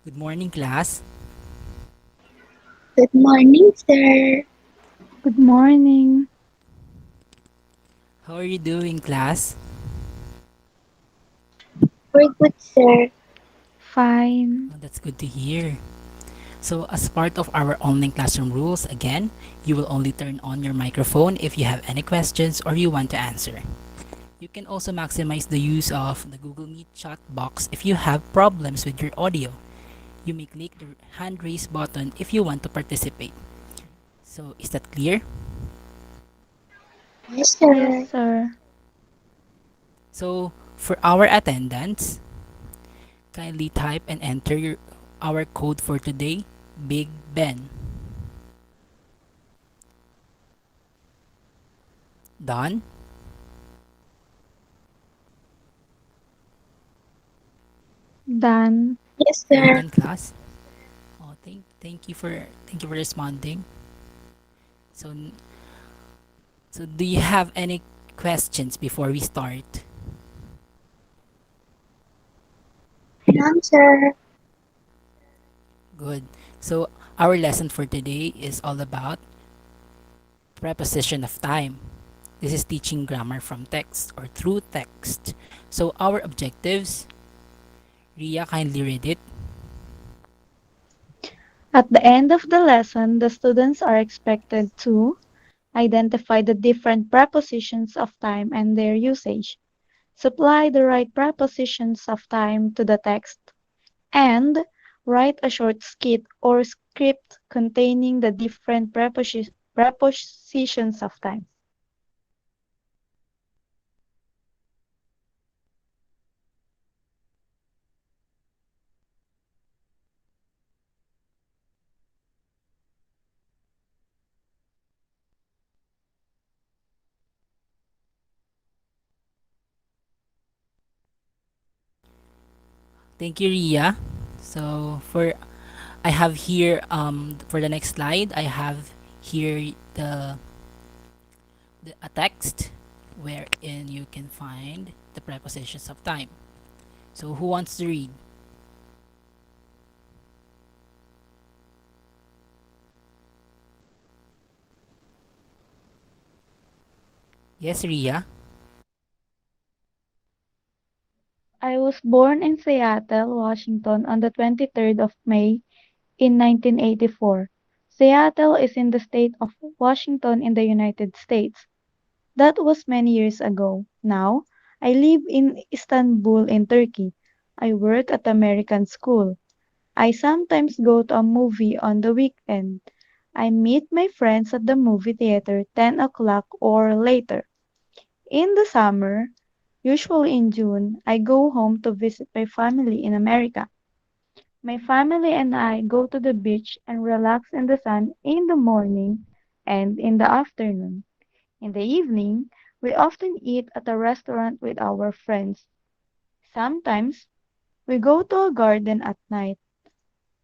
Good morning, class. Good morning, sir. Good morning. How are you doing, class? We're good, sir. Fine. Oh, that's good to hear. So, as part of our online classroom rules, again, you will only turn on your microphone if you have any questions or you want to answer. You can also maximize the use of the Google Meet chat box if you have problems with your audio. You may click the hand raise button if you want to participate. So, is that clear? Yes, Yes, sir. sir. So, for our attendance, kindly type and enter our code for today, Big Ben. Done? Done. Yes, Are you sir. done, class? Oh, thank you for responding. So, so do you have any questions before we start? None, sir. Good. So, our lesson for today is all about preposition of time. This is teaching grammar from text or through text. So, our objectives, Ria, kindly read it. At the end of the lesson, the students are expected to identify the different prepositions of time and their usage, supply the right prepositions of time to the text, and write a short skit or script containing the different prepositions of time. Thank you, Ria. So, I have here for the next slide, I have here the a text wherein you can find the prepositions of time. So, who wants to read? Yes, Ria. I was born in Seattle, Washington on the 23rd of May in 1984. Seattle is in the state of Washington in the United States. That was many years ago. Now, I live in Istanbul in Turkey. I work at American school. I sometimes go to a movie on the weekend. I meet my friends at the movie theater 10 o'clock or later. In the summer, usually in June, I go home to visit my family in America. My family and I go to the beach and relax in the sun in the morning and in the afternoon. In the evening, we often eat at a restaurant with our friends. Sometimes, we go to a garden at night.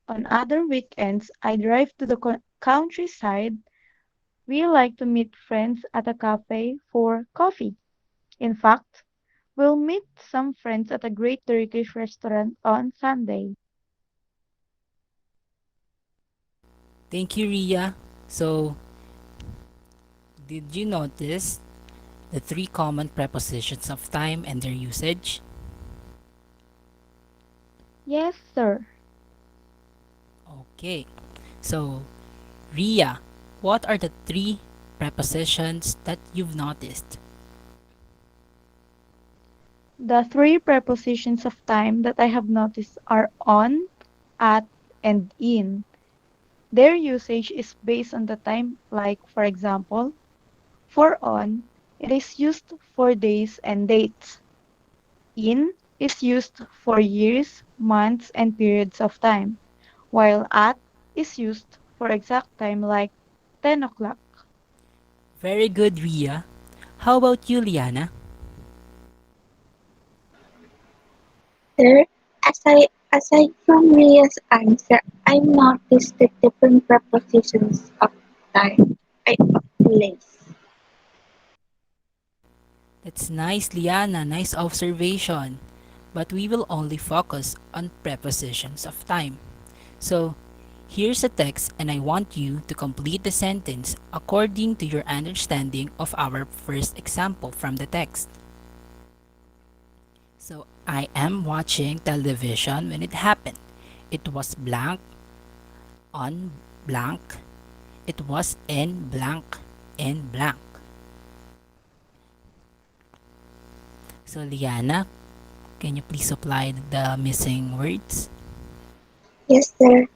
On other weekends, I drive to the countryside. We like to meet friends at a cafe for coffee. In fact, we'll meet some friends at a great Turkish restaurant on Sunday. Thank you, Ria. So, did you notice the three common prepositions of time and their usage? Yes, sir. Okay. So, Ria, what are the three prepositions that you've noticed? The three prepositions of time that I have noticed are on, at, and in. Their usage is based on the time, like, for example, for on, it is used for days and dates. In is used for years, months, and periods of time, while at is used for exact time, like 10 o'clock. Very good, Ria. How about you, Liana? Sir, aside from Ria's answer, I noticed the different prepositions of time. Of place. That's nice, Liana. Nice observation. But we will only focus on prepositions of time. So, here's a text and I want you to complete the sentence according to your understanding of our first example from the text. So, I am watching television when it happened. It was blank on blank. It was in blank. So, Liana, can you please supply the missing words? Yes, sir.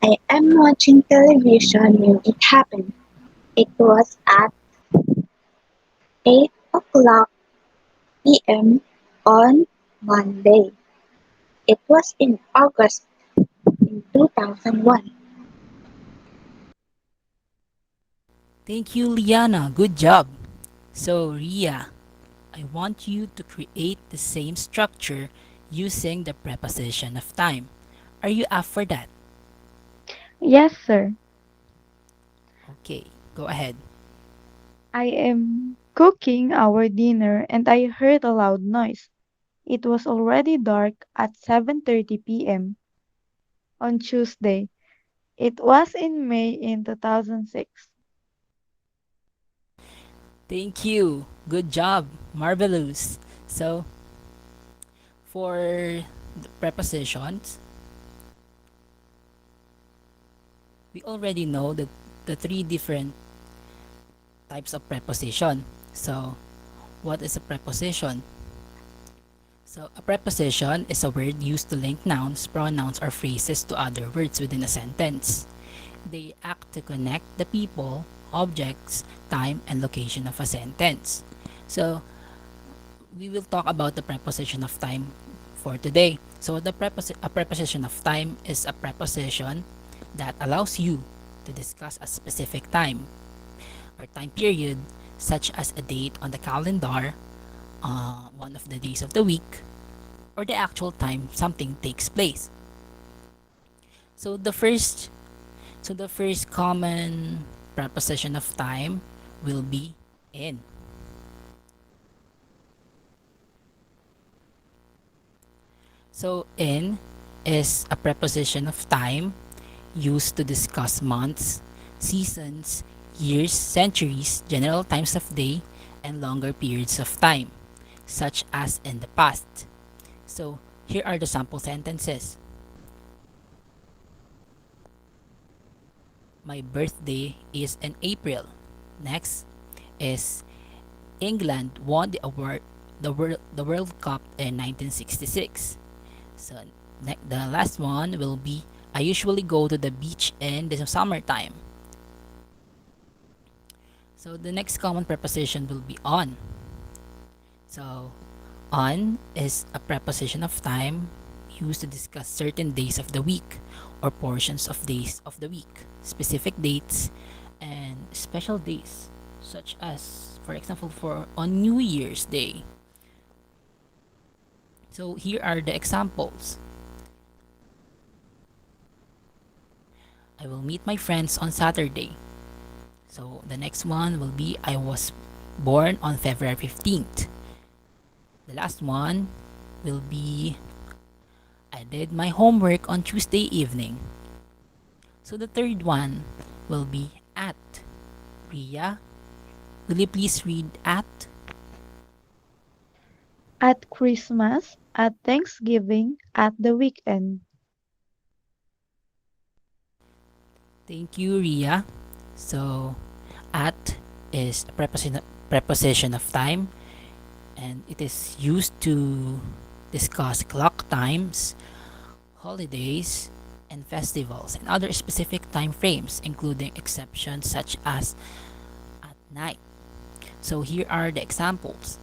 I am watching television when it happened. It was at 8 o'clock p.m. on Monday. It was in August in 2001. Thank you, Liana. Good job. So, Ria, I want you to create the same structure using the preposition of time. Are you up for that? Yes, sir. Okay, go ahead. I am cooking our dinner and I heard a loud noise. It was already dark at 7:30 p.m. on Tuesday. It was in May in 2006. Thank you. Good job. Marvelous. So, for the prepositions, we already know the three different types of preposition. So, what is a preposition? So, a preposition is a word used to link nouns, pronouns, or phrases to other words within a sentence. They act to connect the people, objects, time, and location of a sentence. So, we will talk about the preposition of time for today. So, a preposition of time is a preposition that allows you to discuss a specific time or time period, such as a date on the calendar, one of the days of the week, or the actual time something takes place. So the first common preposition of time will be in. So in is a preposition of time used to discuss months, seasons, years, centuries, general times of day, and longer periods of time, such as in the past. So here are the sample sentences. My birthday is in April. Next is England won the World Cup in 1966. So the last one will be I usually go to the beach in the summertime. So the next common preposition will be on. So on is a preposition of time used to discuss certain days of the week or portions of days of the week, specific dates, and special days, such as, for example, for on New Year's Day. So here are the examples. I will meet my friends on Saturday. So the next one will be I was born on February 15th. The last one will be I did my homework on Tuesday evening. So the third one will be at. Ria, will you please read at? At Christmas, at Thanksgiving, at the weekend. Thank you, Ria. So at is a preposition of time and it is used to discuss clock times, holidays, and festivals and other specific time frames, including exceptions such as at night. So here are the examples.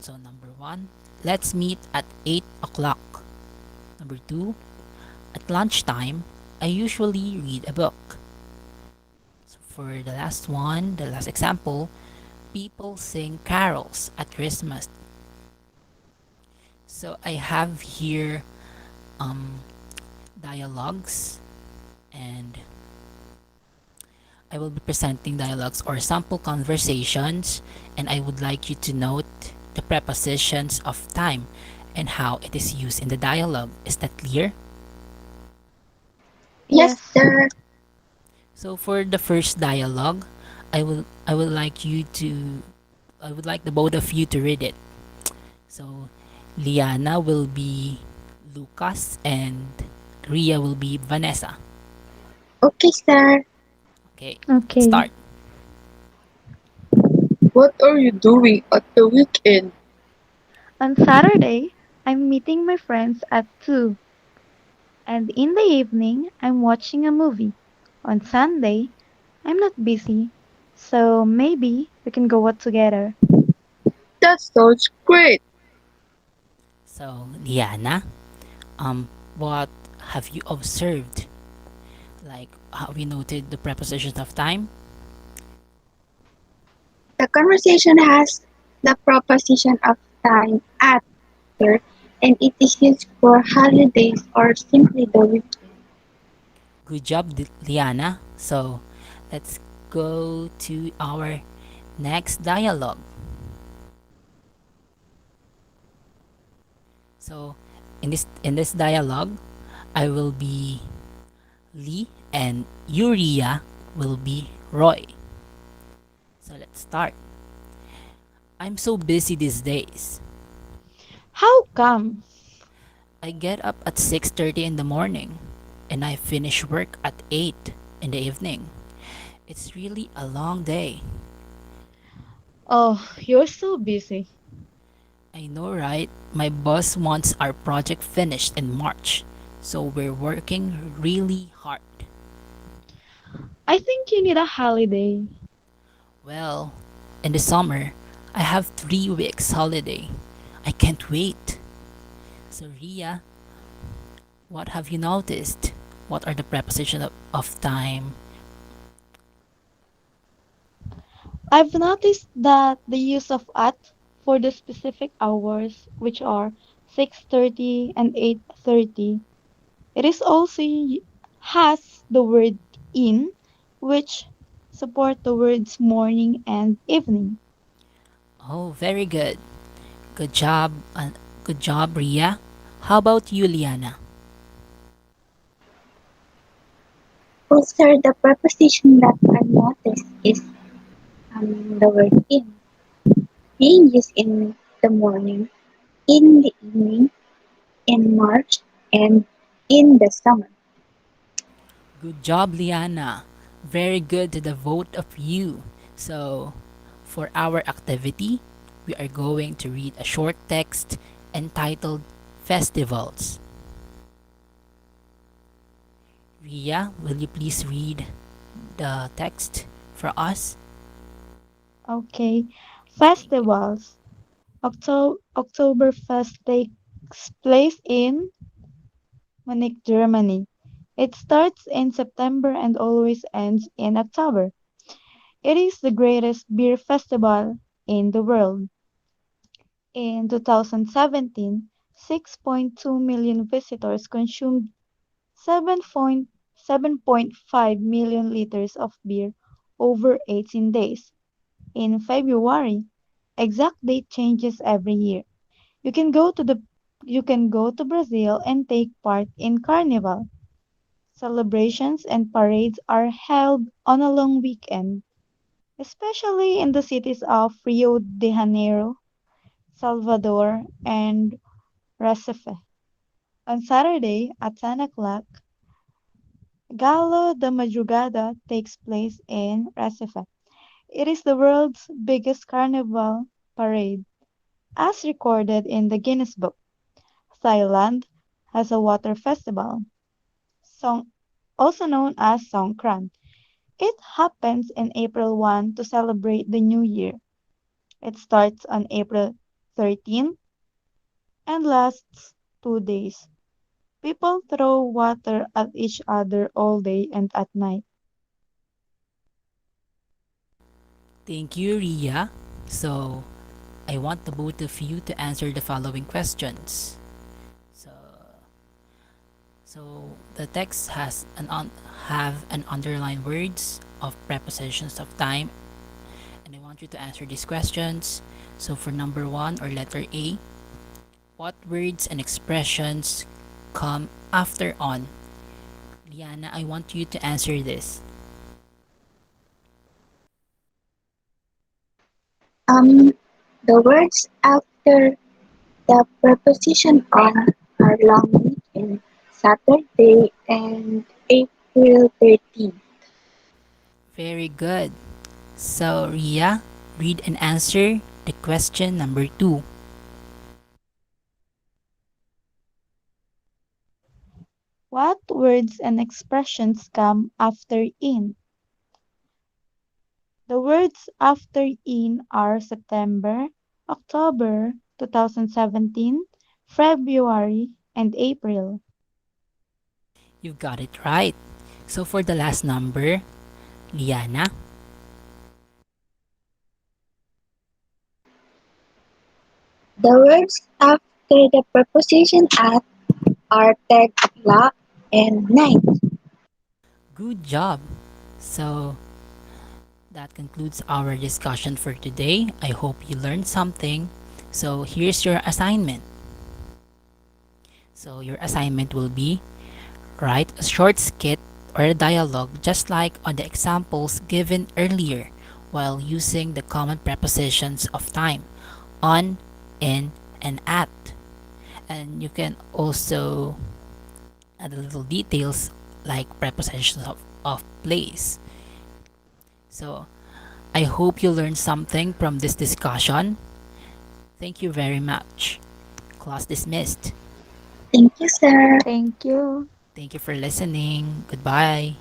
So number one, let's meet at 8 o'clock. Number two, at lunchtime, I usually read a book. So for the last one, the last example, people sing carols at Christmas. So I have here um, dialogues and I will be presenting dialogues or sample conversations and I would like you to note the prepositions of time and how it is used in the dialogue. Is that clear? Yes, Yes. sir. So for the first dialogue, I would like you to I would like the both of you to read it. So Liana will be Lucas and Ria will be Vanessa. Okay, sir. Okay, Okay. start. What are you doing at the weekend? On Saturday, I'm meeting my friends at 2, and in the evening, I'm watching a movie. On Sunday, I'm not busy, so maybe we can go out together. That sounds great. So Liana, what have you observed? Like have you noted the prepositions of time? The conversation has the proposition of time at here, and it is used for holidays or simply the weekend. Good job, Liana. So let's go to our next dialogue. So in this dialogue, I will be Lee and Uriah will be Roy. So let's start. I'm so busy these days. How come? I get up at 6:30 in the morning and I finish work at 8 in the evening. It's really a long day. Oh, you're so busy. I know, right? My boss wants our project finished in March, so we're working really hard. I think you need a holiday. Well, in the summer, I have 3 weeks holiday. I can't wait. So Ria, what have you noticed? What are the prepositions of time? I've noticed that the use of at for the specific hours, which are 6:30 and 8:30, it is also has the word in, which support the words morning and evening. Oh, very good. Good job. Good job, Ria. How about you, Liana? Well, sir, the preposition that I noticed is the word in, being used in the morning, in the evening, in March, and in the summer. Good job, Liana. Very good to the both of you. So, for our activity, we are going to read a short text entitled Festivals. Ria, will you please read the text for us? Okay. Thank you. Festivals. Oktoberfest takes place in Munich, Germany. It starts in September and always ends in October. It is the greatest beer festival in the world. In 2017, 6.2 million visitors consumed 7.5 million liters of beer over 18 days. In February, exact date changes every year. You can go to the you can go to Brazil and take part in Carnival. Celebrations and parades are held on a long weekend, especially in the cities of Rio de Janeiro, Salvador, and Recife. On Saturday at 10 o'clock, Galo de Madrugada takes place in Recife. It is the world's biggest carnival parade, as recorded in the Guinness Book. Thailand has a water festival, Song, also known as Songkran. It happens in April 1 to celebrate the new year. It starts on April 13 and lasts 2 days. People throw water at each other all day and at night. Thank you, Ria. So, I want the both of you to answer the following questions. So, so the text has have an underlined words of prepositions of time, and I want you to answer these questions. So for number 1 or letter A, what words and expressions come after on Liana, I want you to answer this. Um, the words after the preposition on are long weekend, Saturday and April 13th. Very good. So, Ria, read and answer the question number 2. What words and expressions come after in? The words after in are September, October 2017, February, and April. You've got it right. So, for the last number, Liana, The words after the preposition at are tegla and night. good job. So, that concludes our discussion for today. I hope you learned something. So, here's your assignment. So, your assignment will be write a short skit or a dialogue just like on the examples given earlier while using the common prepositions of time on, in, and at. And you can also add a little details like prepositions of place. So, I hope you learned something from this discussion. Thank you very much. Class dismissed. Thank you, sir. Thank you. Thank you for listening. Goodbye.